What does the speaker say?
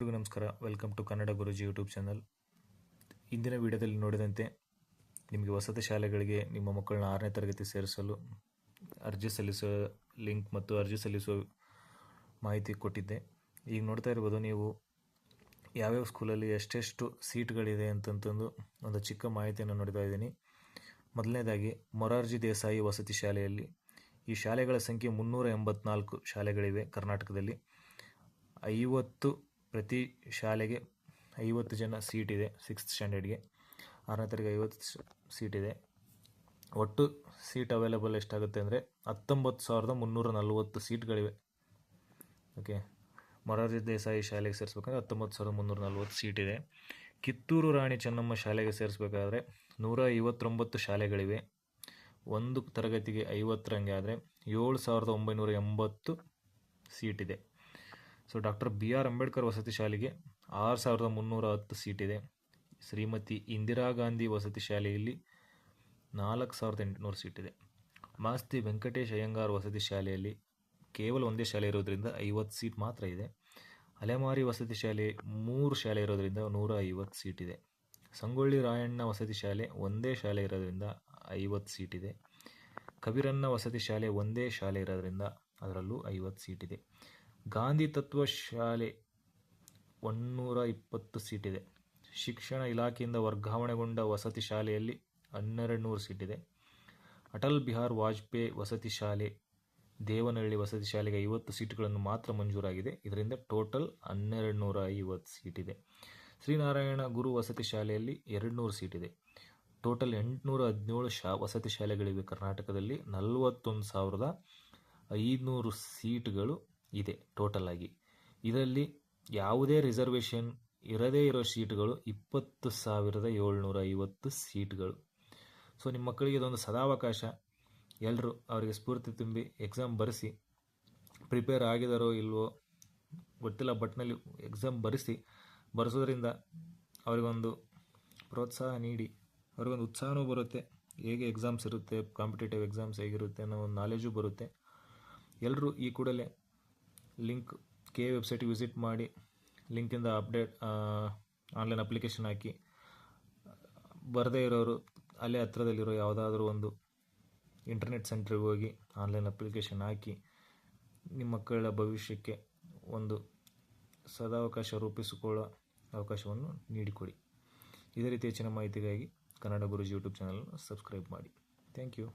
ಎಲ್ರಿಗೂ ನಮಸ್ಕಾರ. Welcome to Kannada Guruji YouTube channel. ಇಂದಿನ ವಿಡಿಯೋದಲ್ಲಿ ನೋಡಿದಂತೆ ನಿಮಗೆ ವಸತಿ ಶಾಲೆಗಳಿಗೆ ನಿಮ್ಮ ಮಕ್ಕಳನ್ನ 6ನೇ ತರಗತಿ ಸೇರಿಸಲು ಅರ್ಜಿ ಸಲ್ಲಿಸುವ ಲಿಂಕ್ ಮತ್ತು ಅರ್ಜಿ ಸಲ್ಲಿಸುವ ಮಾಹಿತಿ ಕೊಟ್ಟಿದ್ದೆ. ಈಗ ನೋಡ್ತಾ ಇರ್ಬೋದು ನೀವು ಯಾವ್ಯಾವ ಸ್ಕೂಲಲ್ಲಿ ಎಷ್ಟೆಷ್ಟು ಸೀಟ್ಗಳಿದೆ ಅಂತಂತಂದು ಒಂದು ಚಿಕ್ಕ ಮಾಹಿತಿಯನ್ನು ನೋಡ್ತಾ ಇದ್ದೀನಿ. ಮೊದಲನೇದಾಗಿ ಮೊರಾರ್ಜಿ ದೇಸಾಯಿ ವಸತಿ ಶಾಲೆಯಲ್ಲಿ ಈ ಶಾಲೆಗಳ ಸಂಖ್ಯೆ 384 ಶಾಲೆಗಳಿವೆ ಕರ್ನಾಟಕದಲ್ಲಿ. 50 ಪ್ರತಿ ಶಾಲೆಗೆ 50 ಜನ ಸೀಟ್ ಇದೆ. 6th ಸ್ಟ್ಯಾಂಡರ್ಡ್ಗೆ 6ನೇ ತರಗತಿಗೆ 50 ಸೀಟ್ ಇದೆ. ಒಟ್ಟು ಸೀಟ್ ಅವೈಲೇಬಲ್ ಎಷ್ಟಾಗುತ್ತೆ ಅಂದರೆ 19,340 ಸೀಟ್ಗಳಿವೆ. ಓಕೆ, ಮೊರಾರ್ಜಿ ದೇಸಾಯಿ ಶಾಲೆಗೆ ಸೇರಿಸ್ಬೇಕಂದ್ರೆ 19,340 ಸೀಟ್ ಇದೆ. ಕಿತ್ತೂರು ರಾಣಿ ಚೆನ್ನಮ್ಮ ಶಾಲೆಗೆ ಸೇರಿಸ್ಬೇಕಾದ್ರೆ 159 ಶಾಲೆಗಳಿವೆ. ಒಂದು ತರಗತಿಗೆ 50 ರಂಗೆ ಆದರೆ 7,980 ಸೀಟ್ ಇದೆ. ಸೊ ಡಾಕ್ಟರ್ BR ಅಂಬೇಡ್ಕರ್ ವಸತಿ ಶಾಲೆಗೆ 6,310 ಸೀಟ್ ಇದೆ. ಶ್ರೀಮತಿ ಇಂದಿರಾ ಗಾಂಧಿ ವಸತಿ ಶಾಲೆಯಲ್ಲಿ 4,800 ಸೀಟ್ ಇದೆ. ಮಾಸ್ತಿ ವೆಂಕಟೇಶ್ ಅಯ್ಯಂಗಾರ್ ವಸತಿ ಶಾಲೆಯಲ್ಲಿ ಕೇವಲ ಒಂದೇ ಶಾಲೆ ಇರೋದರಿಂದ 50 ಸೀಟ್ ಮಾತ್ರ ಇದೆ. ಅಲೆಮಾರಿ ವಸತಿ ಶಾಲೆ 3 ಶಾಲೆ ಇರೋದರಿಂದ 150 ಸೀಟ್ ಇದೆ. ಸಂಗೊಳ್ಳಿ ರಾಯಣ್ಣ ವಸತಿ ಶಾಲೆ ಒಂದೇ ಶಾಲೆ ಇರೋದರಿಂದ 50 ಸೀಟ್ ಇದೆ. ಕಬೀರಣ್ಣ ವಸತಿ ಶಾಲೆ ಒಂದೇ ಶಾಲೆ ಇರೋದರಿಂದ ಅದರಲ್ಲೂ 50 ಸೀಟ್ ಇದೆ. ಗಾಂಧಿ ತತ್ವ ಶಾಲೆ 120 ಸೀಟ್ ಇದೆ. ಶಿಕ್ಷಣ ಇಲಾಖೆಯಿಂದ ವರ್ಗಾವಣೆಗೊಂಡ ವಸತಿ ಶಾಲೆಯಲ್ಲಿ 1200 ಸೀಟ್ ಇದೆ. ಅಟಲ್ ಬಿಹಾರ್ ವಾಜಪೇಯಿ ವಸತಿ ಶಾಲೆ ದೇವನಹಳ್ಳಿ ವಸತಿ ಶಾಲೆಗೆ 50 ಸೀಟುಗಳನ್ನು ಮಾತ್ರ ಮಂಜೂರಾಗಿದೆ. ಇದರಿಂದ ಟೋಟಲ್ 1250 ಸೀಟ್ ಇದೆ. ಶ್ರೀನಾರಾಯಣ ಗುರು ವಸತಿ ಶಾಲೆಯಲ್ಲಿ 200 ಸೀಟ್ ಇದೆ. ಟೋಟಲ್ 817 ವಸತಿ ಶಾಲೆಗಳಿವೆ ಕರ್ನಾಟಕದಲ್ಲಿ. 41,500 ಸೀಟ್ಗಳು ಇದೆ ಟೋಟಲ್ ಆಗಿ. ಇದರಲ್ಲಿ ಯಾವುದೇ ರಿಸರ್ವೇಷನ್ ಇರದೇ ಇರೋ ಸೀಟ್ಗಳು 20,750 ಸೀಟ್ಗಳು. ಸೊ ನಿಮ್ಮ ಮಕ್ಕಳಿಗೆ ಇದೊಂದು ಸದಾವಕಾಶ. ಎಲ್ಲರೂ ಅವರಿಗೆ ಸ್ಫೂರ್ತಿ ತುಂಬಿ ಎಕ್ಸಾಮ್ ಬರೆಸಿ, ಪ್ರಿಪೇರ್ ಆಗಿದಾರೋ ಇಲ್ವೋ ಗೊತ್ತಿಲ್ಲ, ಬಟ್ನಲ್ಲಿ ಎಕ್ಸಾಮ್ ಬರೆಸೋದ್ರಿಂದ ಅವರಿಗೊಂದು ಪ್ರೋತ್ಸಾಹ ನೀಡಿ ಅವ್ರಿಗೊಂದು ಉತ್ಸಾಹನೂ ಬರುತ್ತೆ. ಹೇಗೆ ಎಕ್ಸಾಮ್ಸ್ ಇರುತ್ತೆ, ಕಾಂಪಿಟೇಟಿವ್ ಎಕ್ಸಾಮ್ಸ್ ಹೇಗಿರುತ್ತೆ ಅನ್ನೋ ಒಂದು ನಾಲೆಜು ಬರುತ್ತೆ. ಎಲ್ಲರೂ ಈ ಕೂಡಲೇ ಲಿಂಕ್ KA ವೆಬ್ಸೈಟಿಗೆ ವಿಸಿಟ್ ಮಾಡಿ ಲಿಂಕಿಂದ ಆನ್ಲೈನ್ ಅಪ್ಲಿಕೇಶನ್ ಹಾಕಿ, ಬರದೇ ಇರೋರು ಅಲ್ಲೇ ಹತ್ರದಲ್ಲಿರೋ ಯಾವುದಾದ್ರೂ ಒಂದು ಇಂಟರ್ನೆಟ್ ಸೆಂಟ್ರಿಗೆ ಹೋಗಿ ಆನ್ಲೈನ್ ಅಪ್ಲಿಕೇಶನ್ ಹಾಕಿ ನಿಮ್ಮ ಮಕ್ಕಳ ಭವಿಷ್ಯಕ್ಕೆ ಒಂದು ಸದಾವಕಾಶ ರೂಪಿಸಿಕೊಳ್ಳೋ ಅವಕಾಶವನ್ನು ನೀಡಿಕೊಡಿ. ಇದೇ ರೀತಿ ಹೆಚ್ಚಿನ ಮಾಹಿತಿಗಾಗಿ ಕನ್ನಡ ಗುರುಜಿ ಯೂಟ್ಯೂಬ್ ಚಾನಲನ್ನು ಸಬ್ಸ್ಕ್ರೈಬ್ ಮಾಡಿ. Thank you.